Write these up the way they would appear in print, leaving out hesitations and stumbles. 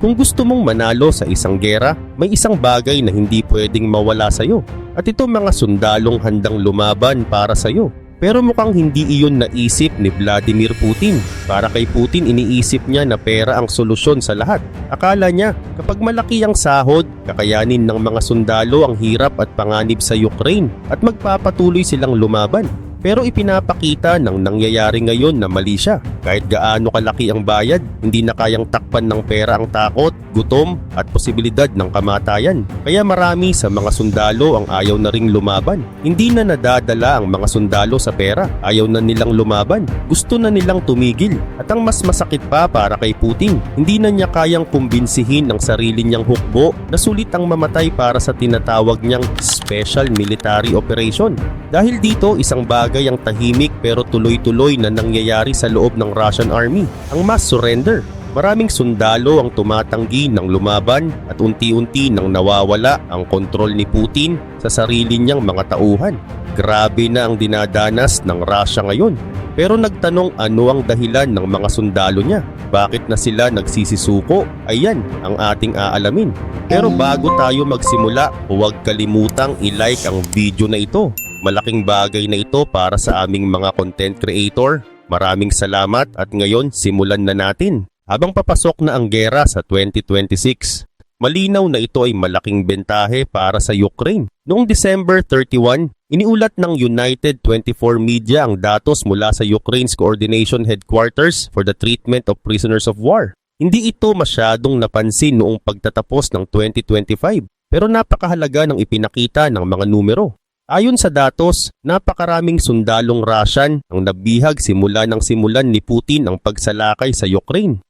Kung gusto mong manalo sa isang gera, may isang bagay na hindi pwedeng mawala sa'yo. At ito mga sundalong handang lumaban para sa'yo. Pero mukhang hindi iyon naisip ni Vladimir Putin. Para kay Putin, iniisip niya na pera ang solusyon sa lahat. Akala niya, kapag malaki ang sahod, kakayanin ng mga sundalo ang hirap at panganib sa Ukraine at magpapatuloy silang lumaban. Pero ipinapakita ng nangyayari ngayon na mali siya. Kahit gaano kalaki ang bayad, hindi na kayang takpan ng pera ang takot, gutom at posibilidad ng kamatayan. Kaya marami sa mga sundalo ang ayaw na ring lumaban. Hindi na nadadala ang mga sundalo sa pera. Ayaw na nilang lumaban. Gusto na nilang tumigil. At ang mas masakit pa para kay Putin, hindi na niya kayang kumbinsihin ang sarili niyang hukbo na sulit ang mamatay para sa tinatawag niyang Special Military Operation. Dahil dito, isang bagay ang tahimik pero tuloy-tuloy na nangyayari sa loob ng Russian Army, ang mass surrender. Maraming sundalo ang tumatanggi ng lumaban at unti-unti nang nawawala ang kontrol ni Putin sa sarili niyang mga tauhan. Grabe na ang dinadanas ng Russia ngayon. Pero nagtanong ano ang dahilan ng mga sundalo niya. Bakit na sila nagsisisuko? Ayan ang ating aalamin. Pero bago tayo magsimula, huwag kalimutang i-like ang video na ito. Malaking bagay na ito para sa aming mga content creator. Maraming salamat at ngayon simulan na natin. Habang papasok na ang gera sa 2026, malinaw na ito ay malaking bentahe para sa Ukraine. Noong December 31, iniulat ng United 24 Media ang datos mula sa Ukraine's Coordination Headquarters for the Treatment of Prisoners of War. Hindi ito masyadong napansin noong pagtatapos ng 2025, pero napakahalaga ng ipinakita ng mga numero. Ayon sa datos, napakaraming sundalong Russian ang nabihag simula ng simulan ni Putin ang pagsalakay sa Ukraine.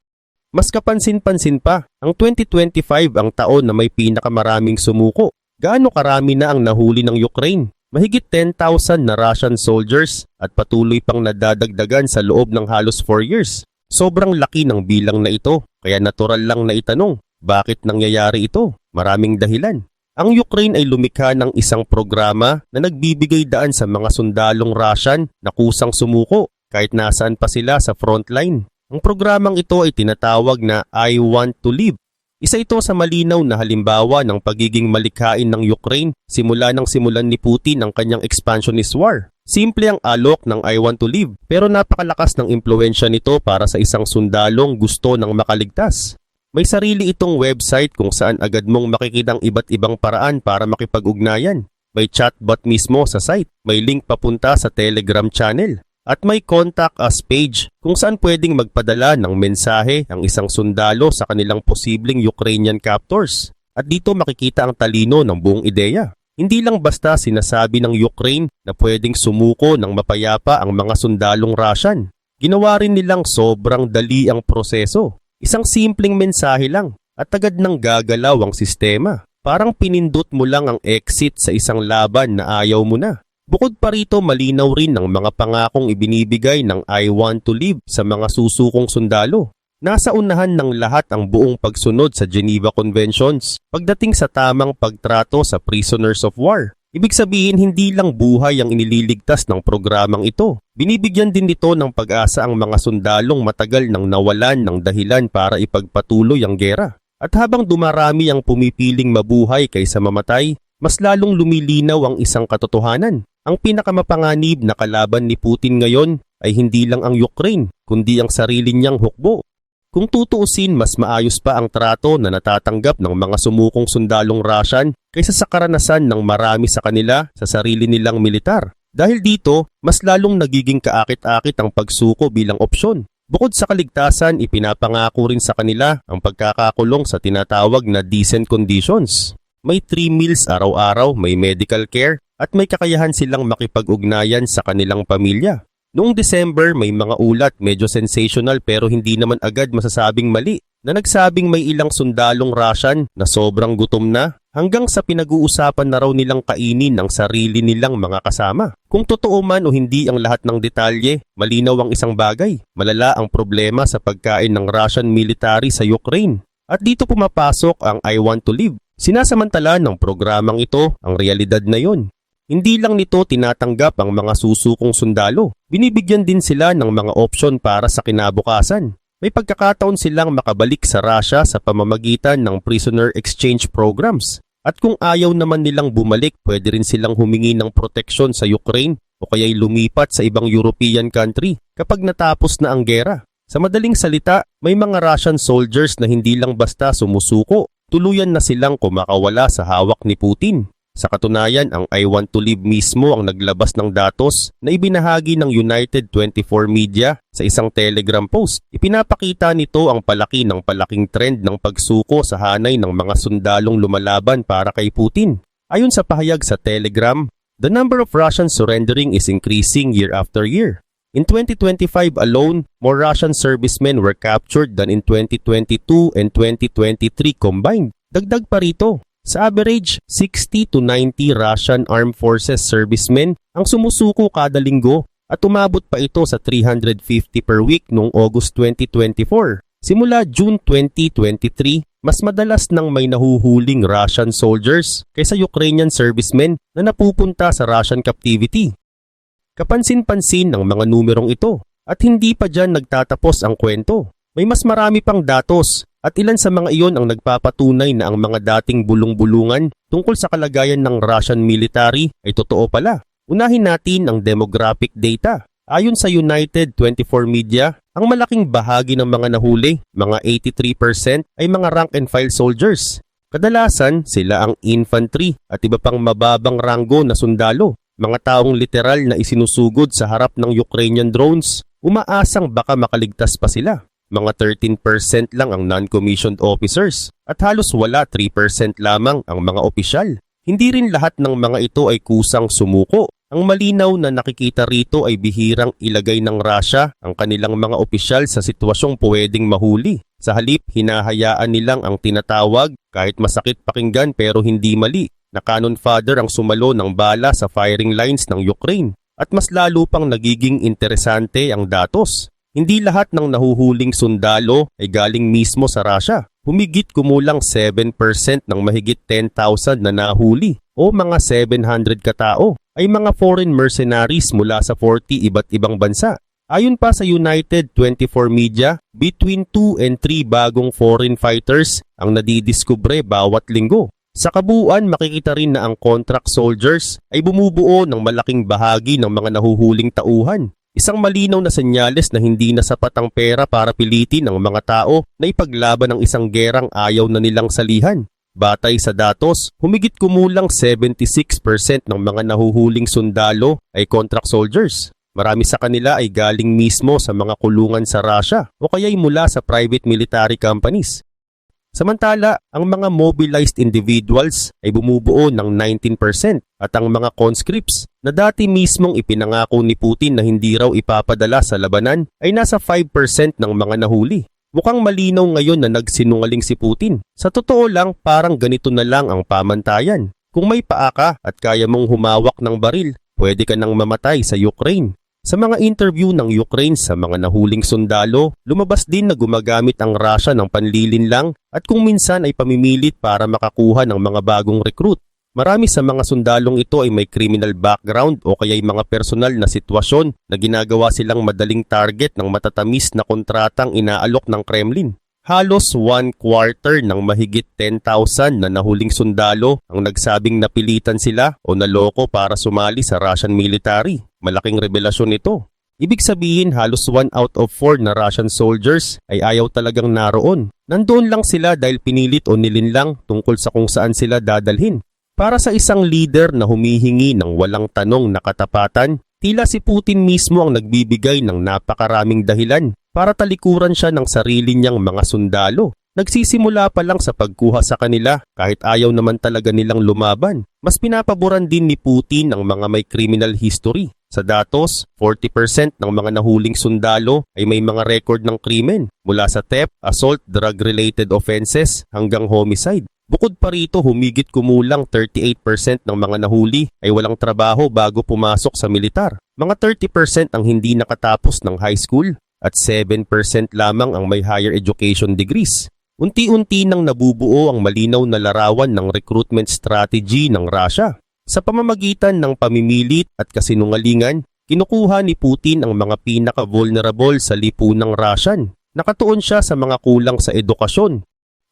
Mas kapansin-pansin pa, ang 2025 ang taon na may pinakamaraming sumuko. Gaano karami na ang nahuli ng Ukraine? Mahigit 10,000 na Russian soldiers at patuloy pang nadadagdagan sa loob ng halos 4 years. Sobrang laki ng bilang na ito, kaya natural lang na itanong, bakit nangyayari ito? Maraming dahilan. Ang Ukraine ay lumikha ng isang programa na nagbibigay daan sa mga sundalong Russian na kusang sumuko kahit nasaan pa sila sa frontline. Ang programang ito ay tinatawag na I Want to Live. Isa ito sa malinaw na halimbawa ng pagiging malikhain ng Ukraine simula nang simulan ni Putin ang kanyang expansionist war. Simple ang alok ng I Want to Live pero napakalakas ng impluwensya nito para sa isang sundalong gusto ng makaligtas. May sarili itong website kung saan agad mong makikita ang iba't ibang paraan para makipag-ugnayan. May chatbot mismo sa site, may link papunta sa Telegram channel, at may contact us page kung saan pwedeng magpadala ng mensahe ang isang sundalo sa kanilang posibleng Ukrainian captors. At dito makikita ang talino ng buong ideya. Hindi lang basta sinasabi ng Ukraine na pwedeng sumuko ng mapayapa ang mga sundalong Russian. Ginawa rin nilang sobrang dali ang proseso. Isang simpleng mensahe lang at agad nang gagalaw ang sistema. Parang pinindot mo lang ang exit sa isang laban na ayaw mo na. Bukod pa rito, malinaw rin ng mga pangakong ibinibigay ng I Want to Live sa mga susukong sundalo. Nasa unahan ng lahat ang buong pagsunod sa Geneva Conventions pagdating sa tamang pagtrato sa prisoners of war. Ibig sabihin, hindi lang buhay ang inililigtas ng programang ito. Binibigyan din nito ng pag-asa ang mga sundalong matagal nang nawalan ng dahilan para ipagpatuloy ang gera. At habang dumarami ang pumipiling mabuhay kaysa mamatay, mas lalong lumilinaw ang isang katotohanan. Ang pinakamapanganib na kalaban ni Putin ngayon ay hindi lang ang Ukraine, kundi ang sarili niyang hukbo. Kung tutuusin, mas maayos pa ang trato na natatanggap ng mga sumukong sundalong Russian kaysa sa karanasan ng marami sa kanila sa sarili nilang militar. Dahil dito, mas lalong nagiging kaakit-akit ang pagsuko bilang opsyon. Bukod sa kaligtasan, ipinapangako rin sa kanila ang pagkakakulong sa tinatawag na decent conditions. May 3 meals araw-araw, may medical care, at may kakayahan silang makipag-ugnayan sa kanilang pamilya. Noong December, may mga ulat medyo sensational pero hindi naman agad masasabing mali na nagsabing may ilang sundalong Russian na sobrang gutom na hanggang sa pinag-uusapan na raw nilang kainin ang sarili nilang mga kasama. Kung totoo man o hindi ang lahat ng detalye, malinaw ang isang bagay. Malala ang problema sa pagkain ng Russian military sa Ukraine. At dito pumapasok ang I Want to Live. Sinasamantala ng programang ito ang realidad na yon. Hindi lang nito tinatanggap ang mga susukong sundalo. Binibigyan din sila ng mga opsyon para sa kinabukasan. May pagkakataon silang makabalik sa Russia sa pamamagitan ng prisoner exchange programs. At kung ayaw naman nilang bumalik, pwede rin silang humingi ng proteksyon sa Ukraine o kaya'y lumipat sa ibang European country kapag natapos na ang gera. Sa madaling salita, may mga Russian soldiers na hindi lang basta sumusuko, tuluyan na silang kumakawala sa hawak ni Putin. Sa katunayan, ang I Want to Live mismo ang naglabas ng datos na ibinahagi ng United 24 Media sa isang Telegram post. Ipinapakita nito ang palaki ng palaking trend ng pagsuko sa hanay ng mga sundalong lumalaban para kay Putin. Ayon sa pahayag sa Telegram, the number of Russians surrendering is increasing year after year. In 2025 alone, more Russian servicemen were captured than in 2022 and 2023 combined. Dagdag pa rito, sa average, 60 to 90 Russian Armed Forces servicemen ang sumusuko kada linggo at umabot pa ito sa 350 per week noong August 2024. Simula June 2023, mas madalas nang may nahuhuling Russian soldiers kaysa Ukrainian servicemen na napupunta sa Russian captivity. Kapansin-pansin ng mga numerong ito at hindi pa dyan nagtatapos ang kwento. May mas marami pang datos at ilan sa mga iyon ang nagpapatunay na ang mga dating bulong-bulungan tungkol sa kalagayan ng Russian military ay totoo pala. Unahin natin ang demographic data. Ayon sa United 24 Media, ang malaking bahagi ng mga nahuli, mga 83% ay mga rank-and-file soldiers. Kadalasan, sila ang infantry at iba pang mababang ranggo na sundalo, mga taong literal na isinusugod sa harap ng Ukrainian drones, umaasang baka makaligtas pa sila. Mga 13% lang ang non-commissioned officers at halos wala 3% lamang ang mga opisyal. Hindi rin lahat ng mga ito ay kusang sumuko. Ang malinaw na nakikita rito ay bihirang ilagay ng Russia ang kanilang mga opisyal sa sitwasyong pwedeng mahuli. Sa halip, hinahayaan nilang ang tinatawag, kahit masakit pakinggan pero hindi mali, na cannon fodder ang sumalo ng bala sa firing lines ng Ukraine. At mas lalo pang nagiging interesante ang datos. Hindi lahat ng nahuhuling sundalo ay galing mismo sa Russia. Humigit kumulang 7% ng mahigit 10,000 na nahuli o mga 700 katao ay mga foreign mercenaries mula sa 40 iba't ibang bansa. Ayon pa sa United 24 Media, between 2 and 3 bagong foreign fighters ang nadidiskubre bawat linggo. Sa kabuuan, makikita rin na ang contract soldiers ay bumubuo ng malaking bahagi ng mga nahuhuling tauhan. Isang malinaw na senyales na hindi na sapat ang pera para pilitin ang mga tao na ipaglaban ang isang gerang ayaw na nilang salihan. Batay sa datos, humigit kumulang 76% ng mga nahuhuling sundalo ay contract soldiers. Marami sa kanila ay galing mismo sa mga kulungan sa Russia o kaya'y mula sa private military companies. Samantala, ang mga mobilized individuals ay bumubuo ng 19% at ang mga conscripts na dati mismong ipinangako ni Putin na hindi raw ipapadala sa labanan ay nasa 5% ng mga nahuli. Mukhang malinaw ngayon na nagsinungaling si Putin. Sa totoo lang, parang ganito na lang ang pamantayan. Kung may paa ka at kaya mong humawak ng baril, pwede ka nang mamatay sa Ukraine. Sa mga interview ng Ukraine sa mga nahuling sundalo, lumabas din na gumagamit ang Russia ng panlilinlang at kung minsan ay pamimilit para makakuha ng mga bagong recruit. Marami sa mga sundalong ito ay may criminal background o kaya'y mga personal na sitwasyon na ginagawa silang madaling target ng matatamis na kontratang inaalok ng Kremlin. Halos 1/4 ng mahigit 10,000 na nahuling sundalo ang nagsabing napilitan sila o naloko para sumali sa Russian military. Malaking revelasyon ito. Ibig sabihin halos 1 out of 4 na Russian soldiers ay ayaw talagang naroon. Nandoon lang sila dahil pinilit o nilinlang tungkol sa kung saan sila dadalhin. Para sa isang leader na humihingi ng walang tanong na katapatan, tila si Putin mismo ang nagbibigay ng napakaraming dahilan para talikuran siya ng sarili niyang mga sundalo. Nagsisimula pa lang sa pagkuha sa kanila kahit ayaw naman talaga nilang lumaban. Mas pinapaboran din ni Putin ang mga may criminal history. Sa datos, 40% ng mga nahuling sundalo ay may mga record ng krimen mula sa theft, assault, drug-related offenses hanggang homicide. Bukod pa rito, humigit kumulang 38% ng mga nahuli ay walang trabaho bago pumasok sa militar. Mga 30% ang hindi nakatapos ng high school at 7% lamang ang may higher education degrees. Unti-unti nang nabubuo ang malinaw na larawan ng recruitment strategy ng Russia. Sa pamamagitan ng pamimilit at kasinungalingan, kinukuha ni Putin ang mga pinaka-vulnerable sa lipunang Russian. Nakatuon siya sa mga kulang sa edukasyon.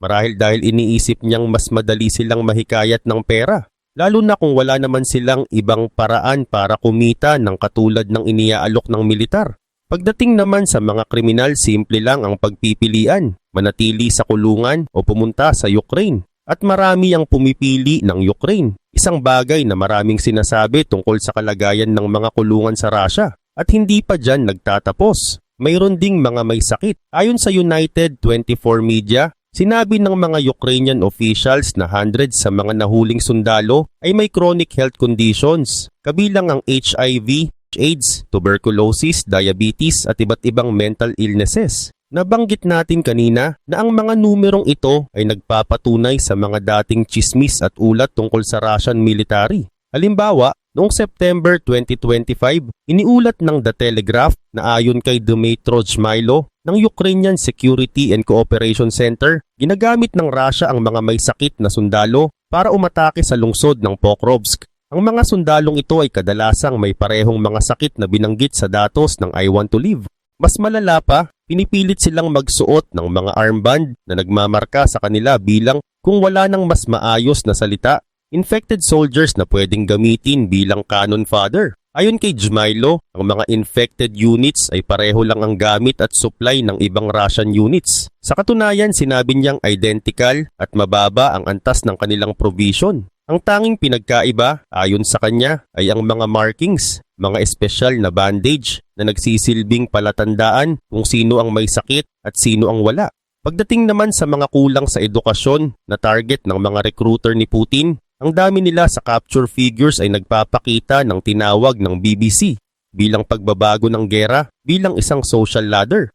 Marahil dahil iniisip niyang mas madali silang mahikayat ng pera, lalo na kung wala naman silang ibang paraan para kumita ng katulad ng iniaalok ng militar. Pagdating naman sa mga kriminal, simple lang ang pagpipilian, manatili sa kulungan o pumunta sa Ukraine. At marami ang pumipili ng Ukraine. Isang bagay na maraming sinasabi tungkol sa kalagayan ng mga kulungan sa Russia. At hindi pa dyan nagtatapos. Mayroon ding mga may sakit. Ayon sa United 24 Media, sinabi ng mga Ukrainian officials na hundreds sa mga nahuling sundalo ay may chronic health conditions, kabilang ang HIV, AIDS, tuberculosis, diabetes at iba't ibang mental illnesses. Nabanggit natin kanina na ang mga numerong ito ay nagpapatunay sa mga dating tsismis at ulat tungkol sa Russian military. Halimbawa, noong September 2025, iniulat ng The Telegraph na ayon kay Dmytro Zhmylo ng Ukrainian Security and Cooperation Center, ginagamit ng Russia ang mga may sakit na sundalo para umatake sa lungsod ng Pokrovsk. Ang mga sundalong ito ay kadalasang may parehong mga sakit na binanggit sa datos ng I Want to Live. Mas malala pa, pinipilit silang magsuot ng mga armband na nagmamarka sa kanila bilang, kung wala nang mas maayos na salita, infected soldiers na pwedeng gamitin bilang cannon fodder. Ayon kay Zhmylo, ang mga infected units ay pareho lang ang gamit at supply ng ibang Russian units. Sa katunayan, sinabi niyang identical at mababa ang antas ng kanilang provision. Ang tanging pinagkaiba, ayon sa kanya, ay ang mga markings, mga espesyal na bandage na nagsisilbing palatandaan kung sino ang may sakit at sino ang wala. Pagdating naman sa mga kulang sa edukasyon na target ng mga recruiter ni Putin, ang dami nila sa capture figures ay nagpapakita ng tinawag ng BBC bilang pagbabago ng gera bilang isang social ladder.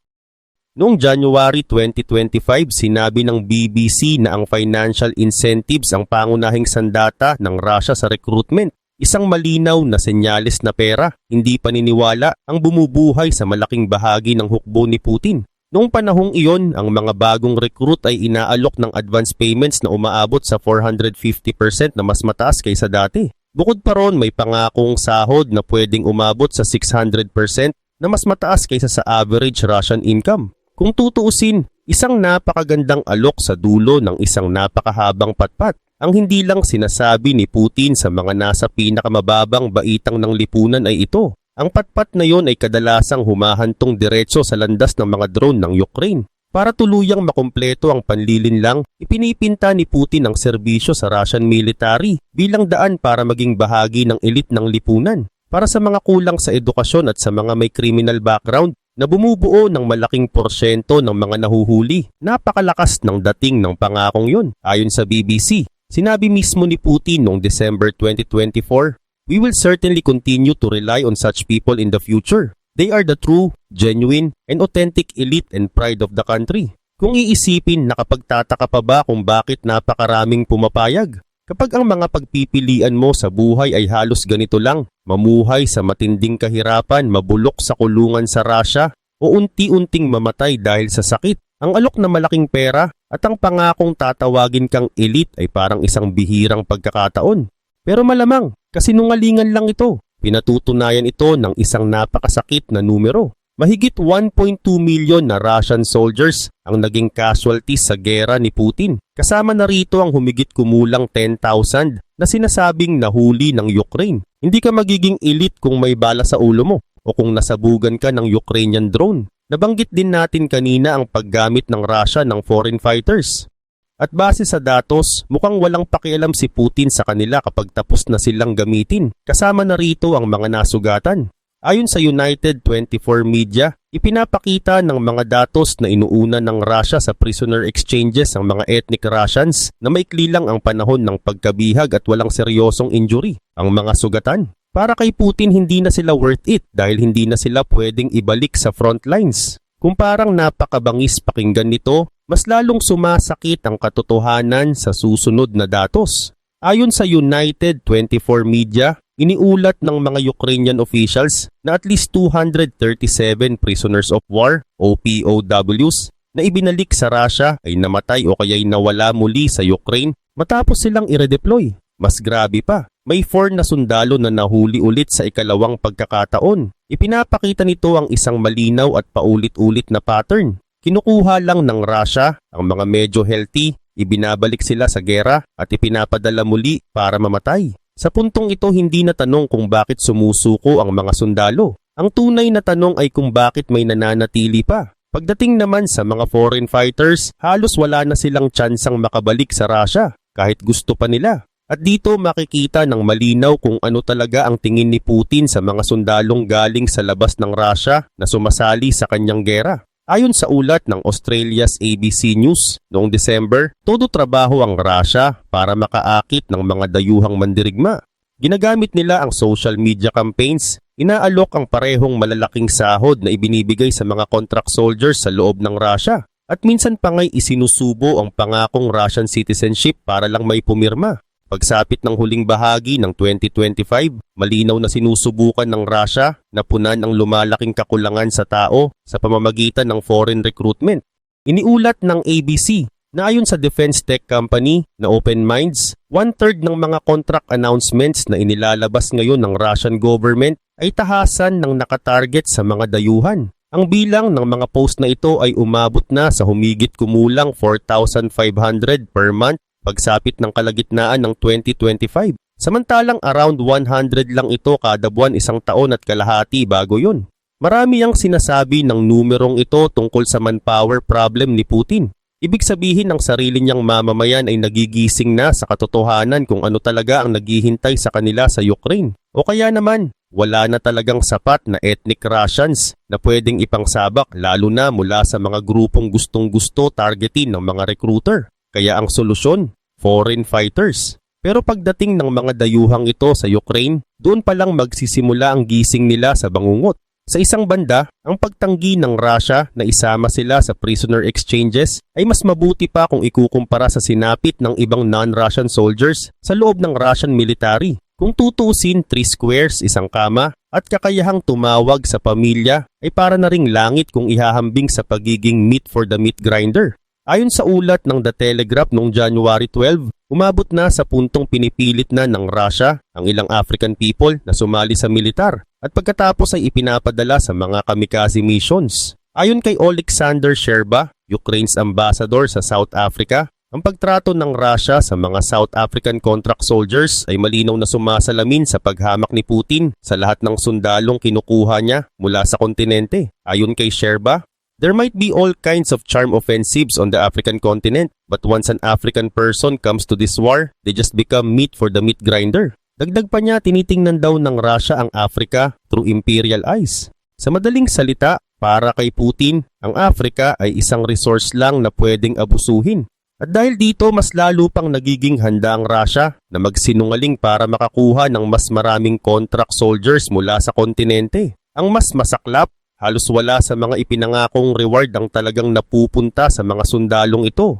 Noong January 2025, sinabi ng BBC na ang financial incentives ang pangunahing sandata ng Russia sa recruitment. Isang malinaw na senyales na pera, hindi paniniwala ang bumubuhay sa malaking bahagi ng hukbo ni Putin. Noong panahong iyon, ang mga bagong recruit ay inaalok ng advance payments na umaabot sa 450% na mas mataas kaysa dati. Bukod pa ron, may pangakong sahod na pwedeng umabot sa 600% na mas mataas kaysa sa average Russian income. Kung tutuusin, isang napakagandang alok sa dulo ng isang napakahabang patpat. Ang hindi lang sinasabi ni Putin sa mga nasa pinakamababang baitang ng lipunan ay ito. Ang patpat na yon ay kadalasang humahantong diretso sa landas ng mga drone ng Ukraine. Para tuluyang makumpleto ang panlilinlang, ipinipinta ni Putin ang serbisyo sa Russian military bilang daan para maging bahagi ng elite ng lipunan. Para sa mga kulang sa edukasyon at sa mga may criminal background, na bumubuo ng malaking porsyento ng mga nahuhuli. Napakalakas ng dating ng pangakong yun. Ayon sa BBC, sinabi mismo ni Putin noong December 2024, "We will certainly continue to rely on such people in the future. They are the true, genuine, and authentic elite and pride of the country." Kung iisipin, nakapagtataka pa ba kung bakit napakaraming pumapayag? Kapag ang mga pagpipilian mo sa buhay ay halos ganito lang, mamuhay sa matinding kahirapan, mabulok sa kulungan sa Russia, o unti-unting mamatay dahil sa sakit, ang alok na malaking pera at ang pangakong tatawagin kang elite ay parang isang bihirang pagkakataon. Pero malamang, kasinungalingan lang ito. Pinatutunayan ito ng isang napakasakit na numero. Mahigit 1.2 million na Russian soldiers ang naging casualties sa gera ni Putin. Kasama na rito ang humigit kumulang 10,000 na sinasabing nahuli ng Ukraine. Hindi ka magiging elite kung may bala sa ulo mo o kung nasabugan ka ng Ukrainian drone. Nabanggit din natin kanina ang paggamit ng Russia ng foreign fighters. At base sa datos, mukhang walang pakialam si Putin sa kanila kapag tapos na silang gamitin. Kasama na rito ang mga nasugatan. Ayon sa United 24 Media, ipinapakita ng mga datos na inuuna ng Russia sa prisoner exchanges ang mga ethnic Russians na maikli lang ang panahon ng pagkabihag at walang seryosong injury, ang mga sugatan. Para kay Putin, hindi na sila worth it dahil hindi na sila pwedeng ibalik sa front lines. Kung parang napakabangis pakinggan nito, mas lalong sumasakit ang katotohanan sa susunod na datos. Ayon sa United 24 Media, iniulat ng mga Ukrainian officials na at least 237 prisoners of war o POWs na ibinalik sa Russia ay namatay o kaya'y nawala muli sa Ukraine matapos silang i-redeploy. Mas grabe pa, may 4 na sundalo na nahuli ulit sa ikalawang pagkakataon. Ipinapakita nito ang isang malinaw at paulit-ulit na pattern. Kinukuha lang ng Russia ang mga medyo healthy, ibinabalik sila sa gera at ipinapadala muli para mamatay. Sa puntong ito hindi na tanong kung bakit sumusuko ang mga sundalo. Ang tunay na tanong ay kung bakit may nananatili pa. Pagdating naman sa mga foreign fighters, halos wala na silang tsansang makabalik sa Russia kahit gusto pa nila. At dito makikita ng malinaw kung ano talaga ang tingin ni Putin sa mga sundalong galing sa labas ng Russia na sumasali sa kanyang gera. Ayon sa ulat ng Australia's ABC News, noong December, todo trabaho ang Russia para makaakit ng mga dayuhang mandirigma. Ginagamit nila ang social media campaigns, inaalok ang parehong malalaking sahod na ibinibigay sa mga contract soldiers sa loob ng Russia, at minsan pa nga'y isinusubo ang pangakong Russian citizenship para lang may pumirma. Pagsapit ng huling bahagi ng 2025, malinaw na sinusubukan ng Russia na punan ang lumalaking kakulangan sa tao sa pamamagitan ng foreign recruitment. Iniulat ng ABC na ayon sa defense tech company na Open Minds, 1/3 ng mga contract announcements na inilalabas ngayon ng Russian government ay tahasan ng nakatarget sa mga dayuhan. Ang bilang ng mga post na ito ay umabot na sa humigit kumulang 4,500 per month pagsapit ng kalagitnaan ng 2025. Samantalang around 100 lang ito kada buwan isang taon at kalahati bago yun. Marami ang sinasabi ng numerong ito tungkol sa manpower problem ni Putin. Ibig sabihin ng sarili niyang mamamayan ay nagigising na sa katotohanan kung ano talaga ang naghihintay sa kanila sa Ukraine. O kaya naman, wala na talagang sapat na ethnic Russians na pwedeng ipangsabak lalo na mula sa mga grupong gustong-gusto targetin ng mga recruiter. Kaya ang solusyon, foreign fighters. Pero pagdating ng mga dayuhang ito sa Ukraine, doon pa lang magsisimula ang gising nila sa bangungot. Sa isang banda, ang pagtanggi ng Russia na isama sila sa prisoner exchanges ay mas mabuti pa kung ikukumpara sa sinapit ng ibang non-Russian soldiers sa loob ng Russian military. Kung tutusin 3 squares isang kama at kakayahang tumawag sa pamilya ay para na ring langit kung ihahambing sa pagiging meat for the meat grinder. Ayon sa ulat ng The Telegraph noong January 12, umabot na sa puntong pinipilit na ng Russia ang ilang African people na sumali sa militar at pagkatapos ay ipinapadala sa mga kamikaze missions. Ayon kay Oleksandr Sherba, Ukraine's ambassador sa South Africa, ang pagtrato ng Russia sa mga South African contract soldiers ay malinaw na sumasalamin sa paghamak ni Putin sa lahat ng sundalong kinukuha niya mula sa kontinente. Ayon kay Sherba, there might be all kinds of charm offensives on the African continent, but once an African person comes to this war, they just become meat for the meat grinder. Dagdag pa niya, tinitingnan daw ng Russia ang Africa through imperial eyes. Sa madaling salita, para kay Putin, ang Africa ay isang resource lang na pwedeng abusuhin. At dahil dito, mas lalo pang nagiging handa ang Russia na magsinungaling para makakuha ng mas maraming contract soldiers mula sa kontinente. Ang mas masaklap, halos wala sa mga ipinangakong reward ang talagang napupunta sa mga sundalong ito.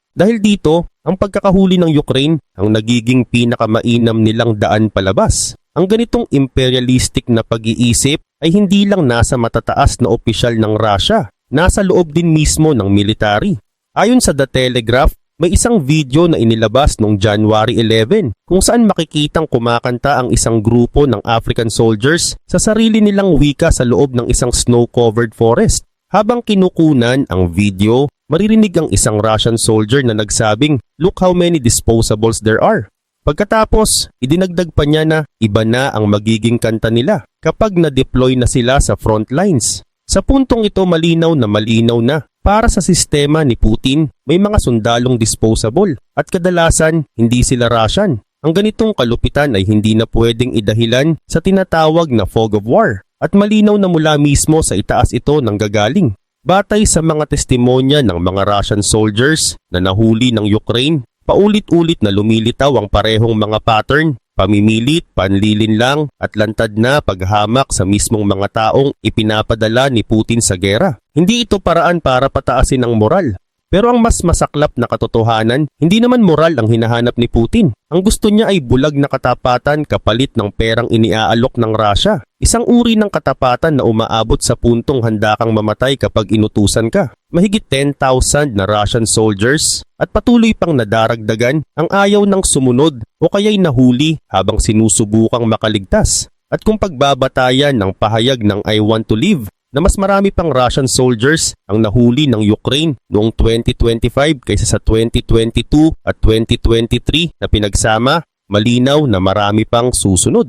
Dahil dito, ang pagkakahuli ng Ukraine ang nagiging pinakamainam nilang daan palabas. Ang ganitong imperialistic na pag-iisip ay hindi lang nasa matataas na opisyal ng Russia, nasa loob din mismo ng military. Ayon sa The Telegraph, may isang video na inilabas noong January 11 kung saan makikitang kumakanta ang isang grupo ng African soldiers sa sarili nilang wika sa loob ng isang snow-covered forest. Habang kinukunan ang video, maririnig ang isang Russian soldier na nagsabing, "Look how many disposables there are." Pagkatapos, idinagdag pa niya na iba na ang magiging kanta nila kapag na-deploy na sila sa front lines. Sa puntong ito malinaw na para sa sistema ni Putin, may mga sundalong disposable at kadalasan hindi sila Russian. Ang ganitong kalupitan ay hindi na pwedeng idahilan sa tinatawag na fog of war at malinaw na mula mismo sa itaas ito nanggagaling. Batay sa mga testimonya ng mga Russian soldiers na nahuli ng Ukraine, paulit-ulit na lumilitaw ang parehong mga pattern, pamimilit, panlilinlang at lantad na paghamak sa mismong mga taong ipinapadala ni Putin sa gera. Hindi ito paraan para pataasin ang moral. Pero ang mas masaklap na katotohanan, hindi naman moral ang hinahanap ni Putin. Ang gusto niya ay bulag na katapatan kapalit ng perang iniaalok ng Russia. Isang uri ng katapatan na umaabot sa puntong handa kang mamatay kapag inutusan ka. Mahigit 10,000 na Russian soldiers at patuloy pang nadaragdagan ang ayaw ng sumunod o kaya'y nahuli habang sinusubukang makaligtas. At kung pagbabatayan ng pahayag ng I want to live, na mas marami pang Russian soldiers ang nahuli ng Ukraine noong 2025 kaysa sa 2022 at 2023 na pinagsama, malinaw na marami pang susunod.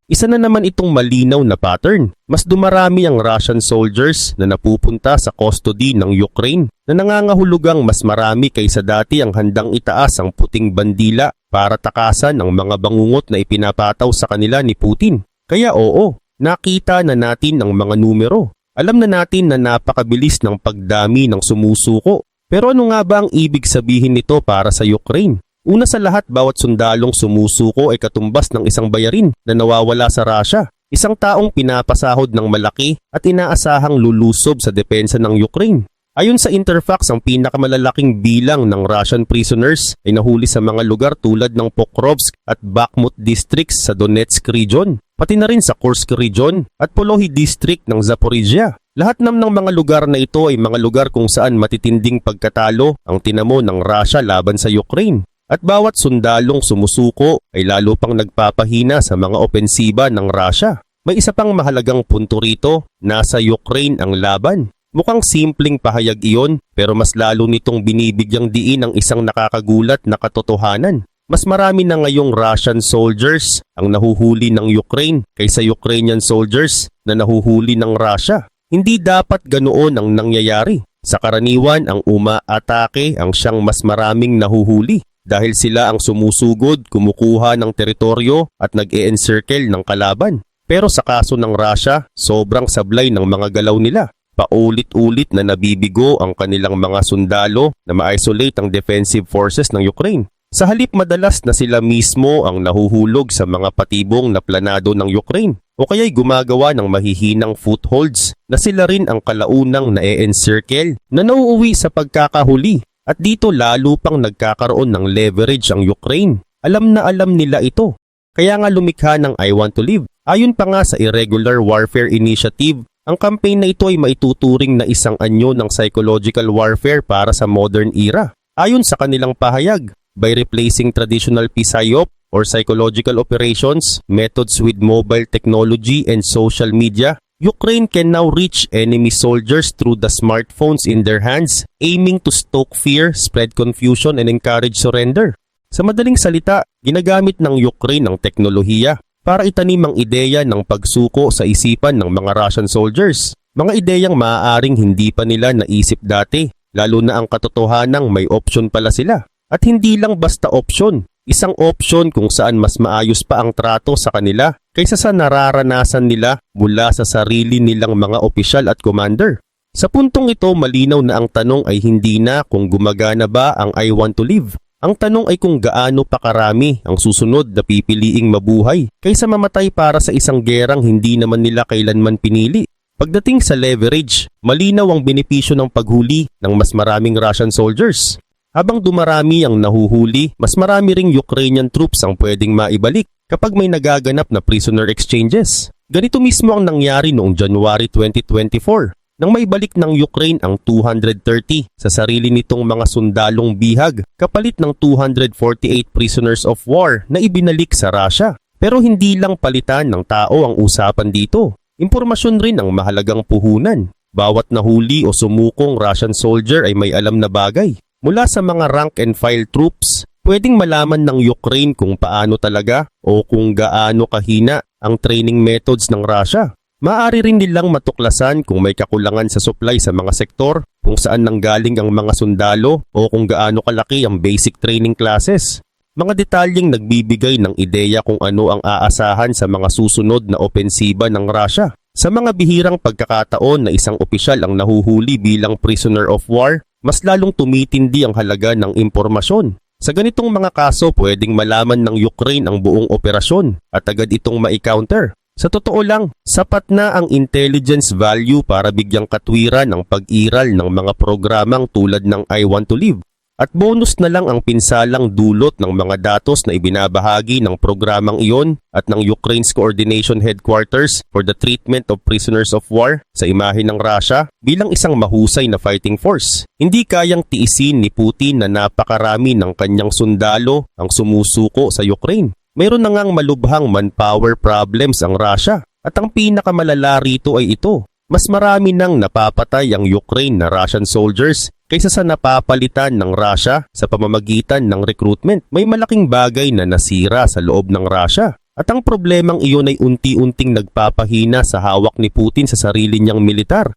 Isa na naman itong malinaw na pattern. Mas dumarami ang Russian soldiers na napupunta sa custody ng Ukraine na nangangahulugang mas marami kaysa dati ang handang itaas ang puting bandila para takasan ang mga bangungot na ipinapataw sa kanila ni Putin. Kaya oo, nakita na natin ang mga numero. Alam na natin na napakabilis ng pagdami ng sumusuko. Pero ano nga ba ang ibig sabihin nito para sa Ukraine? Una sa lahat, bawat sundalong sumusuko ay katumbas ng isang bayarin na nawawala sa Russia. Isang taong pinapasahod ng malaki at inaasahang lulusob sa depensa ng Ukraine. Ayon sa Interfax, ang pinakamalalaking bilang ng Russian prisoners ay nahuli sa mga lugar tulad ng Pokrovsk at Bakhmut districts sa Donetsk region, pati na rin sa Kursk region at Polohi district ng Zaporizhia. Lahat ng mga lugar na ito ay mga lugar kung saan matitinding pagkatalo ang tinamo ng Russia laban sa Ukraine. At bawat sundalong sumusuko ay lalo pang nagpapahina sa mga opensiba ng Russia. May isa pang mahalagang punto rito, nasa Ukraine ang laban. Mukhang simpleng pahayag iyon pero mas lalo nitong binibigyang diin ang isang nakakagulat na katotohanan. Mas marami na ngayong Russian soldiers ang nahuhuli ng Ukraine kaysa Ukrainian soldiers na nahuhuli ng Russia. Hindi dapat ganoon ang nangyayari. Sa karaniwan, ang umaatake ang siyang mas maraming nahuhuli. Dahil sila ang sumusugod, kumukuha ng teritoryo at nag-e-encircle ng kalaban. Pero sa kaso ng Russia, sobrang sablay ng mga galaw nila. Paulit-ulit na nabibigo ang kanilang mga sundalo na ma-isolate ang defensive forces ng Ukraine. Sa halip madalas na sila mismo ang nahuhulog sa mga patibong na planado ng Ukraine o kaya'y gumagawa ng mahihinang footholds na sila rin ang kalaunang na-e-encircle na nauuwi sa pagkakahuli. At dito lalo pang nagkakaroon ng leverage ang Ukraine. Alam na alam nila ito. Kaya nga lumikha ng I Want to Live. Ayon pa nga sa Irregular Warfare Initiative, ang campaign na ito ay maituturing na isang anyo ng psychological warfare para sa modern era. Ayon sa kanilang pahayag, by replacing traditional PSYOP or psychological operations methods with mobile technology and social media, Ukraine can now reach enemy soldiers through the smartphones in their hands, aiming to stoke fear, spread confusion, and encourage surrender. Sa madaling salita, ginagamit ng Ukraine ang teknolohiya para itanim ang ideya ng pagsuko sa isipan ng mga Russian soldiers. Mga ideyang maaaring hindi pa nila naisip dati, lalo na ang katotohanang may option pala sila. At hindi lang basta option. Isang option kung saan mas maayos pa ang trato sa kanila kaysa sa nararanasan nila mula sa sarili nilang mga opisyal at commander. Sa puntong ito, malinaw na ang tanong ay hindi na kung gumagana ba ang I Want to Live. Ang tanong ay kung gaano pa karami ang susunod na pipiliing mabuhay kaysa mamatay para sa isang gerang hindi naman nila kailanman pinili. Pagdating sa leverage, malinaw ang benepisyo ng paghuli ng mas maraming Russian soldiers. Habang dumarami ang nahuhuli, mas marami ring Ukrainian troops ang pwedeng maibalik kapag may nagaganap na prisoner exchanges. Ganito mismo ang nangyari noong January 2024 nang maibalik ng Ukraine ang 230 sa sarili nitong mga sundalong bihag kapalit ng 248 prisoners of war na ibinalik sa Russia. Pero hindi lang palitan ng tao ang usapan dito. Impormasyon rin ang mahalagang puhunan. Bawat nahuli o sumukong Russian soldier ay may alam na bagay. Mula sa mga rank and file troops, pwedeng malaman ng Ukraine kung paano talaga o kung gaano kahina ang training methods ng Russia. Maaari rin nilang matuklasan kung may kakulangan sa supply sa mga sektor, kung saan nanggaling ang mga sundalo o kung gaano kalaki ang basic training classes. Mga detalyeng nagbibigay ng ideya kung ano ang aasahan sa mga susunod na opensiba ng Russia. Sa mga bihirang pagkakataon na isang opisyal ang nahuhuli bilang prisoner of war, mas lalong tumitindi ang halaga ng impormasyon. Sa ganitong mga kaso, pwedeng malaman ng Ukraine ang buong operasyon at agad itong ma-counter. Sa totoo lang, sapat na ang intelligence value para bigyang katwiran ang pag-iral ng mga programang tulad ng I Want to Live. At bonus na lang ang pinsalang dulot ng mga datos na ibinabahagi ng programang iyon at ng Ukraine's Coordination Headquarters for the Treatment of Prisoners of War sa imahe ng Russia bilang isang mahusay na fighting force. Hindi kayang tiisin ni Putin na napakarami ng kanyang sundalo ang sumusuko sa Ukraine. Mayroon na ngang malubhang manpower problems ang Russia at ang pinakamalala rito ay ito. Mas marami nang napapatay ang Ukraine na Russian soldiers kaysa sa napapalitan ng Russia sa pamamagitan ng recruitment. May malaking bagay na nasira sa loob ng Russia. At ang problemang iyon ay unti-unting nagpapahina sa hawak ni Putin sa sarili niyang militar.